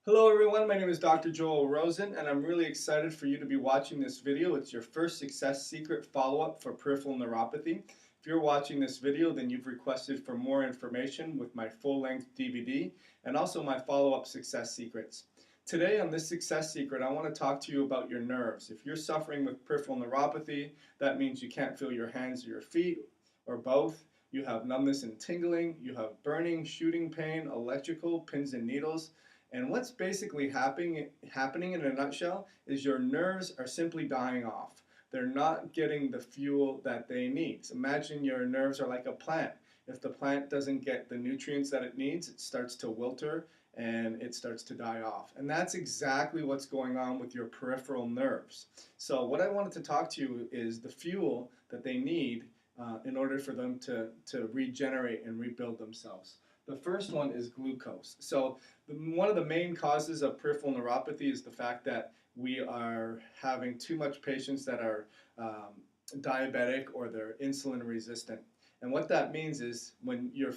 Hello everyone, my name is Dr. Joel Rosen and I'm really excited for you to be watching this video. It's your first success secret follow-up for peripheral neuropathy. If you're watching this video, then you've requested for more information with my full-length DVD and also my follow-up success secrets. Today on this success secret, I want to talk to you about your nerves. If you're suffering with peripheral neuropathy, that means you can't feel your hands or your feet or both. You have numbness and tingling, you have burning, shooting pain, electrical, pins and needles. And what's basically happening in a nutshell is your nerves are simply dying off. They're not getting the fuel that they need. So imagine your nerves are like a plant. If the plant doesn't get the nutrients that it needs, it starts to wilter and it starts to die off. And that's exactly what's going on with your peripheral nerves. So what I wanted to talk to you is the fuel that they need in order for them to regenerate and rebuild themselves. The first one is glucose. So one of the main causes of peripheral neuropathy is the fact that we are having too much patients that are diabetic or they're insulin resistant. And what that means is when your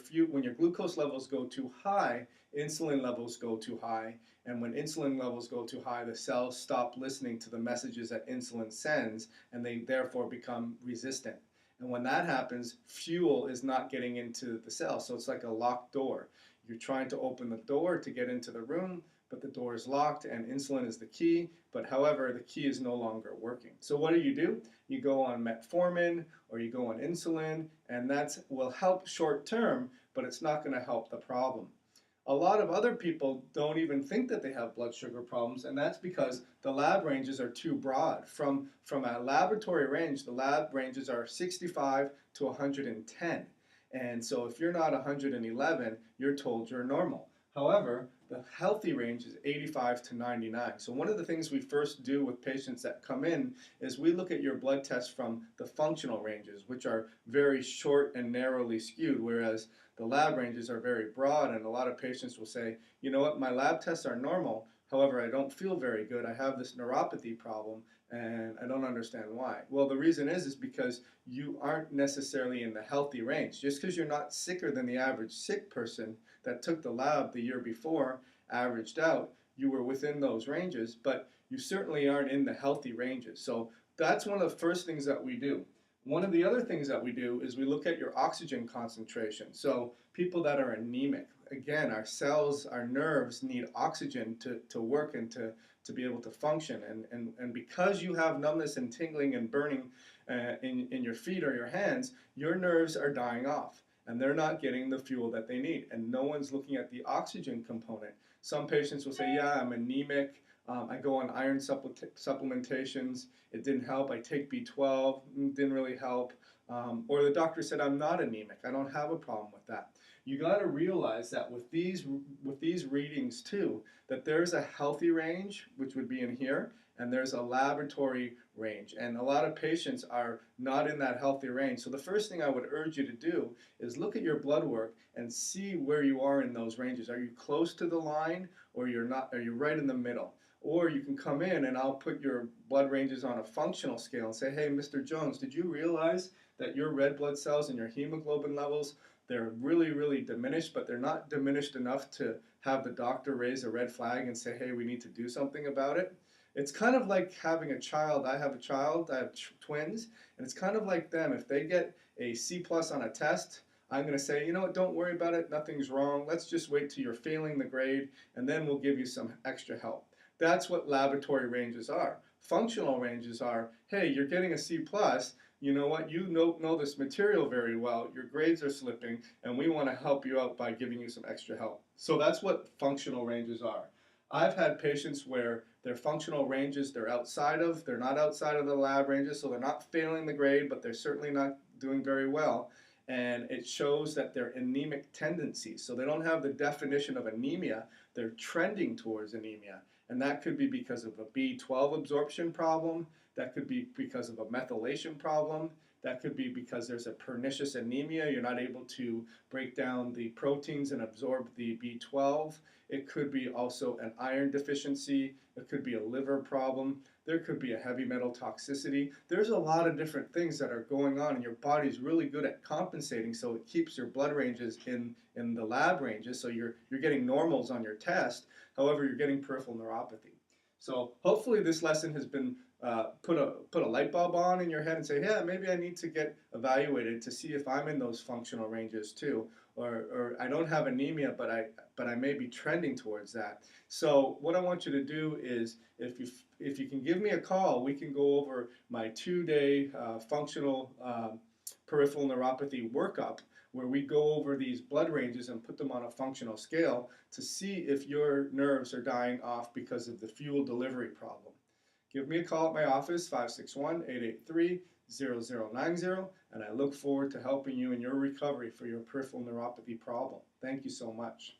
glucose levels go too high, insulin levels go too high. And when insulin levels go too high, the cells stop listening to the messages that insulin sends, and they therefore become resistant. And when that happens, fuel is not getting into the cell. So it's like a locked door. You're trying to open the door to get into the room, but the door is locked and insulin is the key. But however, the key is no longer working. So what do? You go on metformin or you go on insulin, and that will help short term, but it's not going to help the problem. A lot of other people don't even think that they have blood sugar problems, and that's because the lab ranges are too broad. From a laboratory range, the lab ranges are 65 to 110. And so if you're not 111, you're told you're normal. However, the healthy range is 85 to 99. So one of the things we first do with patients that come in is we look at your blood tests from the functional ranges, which are very short and narrowly skewed, whereas the lab ranges are very broad, and a lot of patients will say, you know what, my lab tests are normal, however, I don't feel very good. I have this neuropathy problem, and I don't understand why. Well, the reason is because you aren't necessarily in the healthy range. Just because you're not sicker than the average sick person that took the lab the year before, averaged out, you were within those ranges, but you certainly aren't in the healthy ranges. So that's one of the first things that we do. One of the other things that we do is we look at your oxygen concentration. So people that are anemic, again, our cells, our nerves need oxygen to work and to be able to function. And because you have numbness and tingling and burning in your feet or your hands, your nerves are dying off and they're not getting the fuel that they need. And no one's looking at the oxygen component. Some patients will say, yeah, I'm anemic. I go on iron supplementations. It didn't help. I take B12. Didn't really help. Or the doctor said I'm not anemic. I don't have a problem with that. You got to realize that with these readings too, that there's a healthy range, which would be in here, and there's a laboratory range. And a lot of patients are not in that healthy range. So the first thing I would urge you to do is look at your blood work and see where you are in those ranges. Are you close to the line, or you're not? Are you right in the middle? Or you can come in and I'll put your blood ranges on a functional scale and say, hey, Mr. Jones, did you realize that your red blood cells and your hemoglobin levels, they're really, really diminished, but they're not diminished enough to have the doctor raise a red flag and say, hey, we need to do something about it? It's kind of like having a child. I have a child, I have twins, and it's kind of like them. If they get a C plus on a test, I'm going to say, you know what, don't worry about it, nothing's wrong. Let's just wait till you're failing the grade, and then we'll give you some extra help. That's what laboratory ranges are. Functional ranges are, hey, you're getting a C plus, you know what, you know this material very well, your grades are slipping, and we want to help you out by giving you some extra help. So that's what functional ranges are. I've had patients where their functional ranges they're not outside of the lab ranges, so they're not failing the grade, but they're certainly not doing very well. And it shows that they're anemic tendencies. So they don't have the definition of anemia, they're trending towards anemia. And that could be because of a B12 absorption problem, that could be because of a methylation problem, That could be because there's a pernicious anemia. You're not able to break down the proteins and absorb the B12. It could be also an iron deficiency. It could be a liver problem. There could be a heavy metal toxicity. There's a lot of different things that are going on, and your body's really good at compensating, so it keeps your blood ranges in the lab ranges, so you're getting normals on your test. However, you're getting peripheral neuropathy. So hopefully this lesson has been put a light bulb on in your head and say, yeah, maybe I need to get evaluated to see if I'm in those functional ranges too, or I don't have anemia, but I may be trending towards that. So what I want you to do is, if you can give me a call, we can go over my 2-day functional peripheral neuropathy workup, where we go over these blood ranges and put them on a functional scale to see if your nerves are dying off because of the fuel delivery problem. Give me a call at my office, 561-883-0090, and I look forward to helping you in your recovery for your peripheral neuropathy problem. Thank you so much.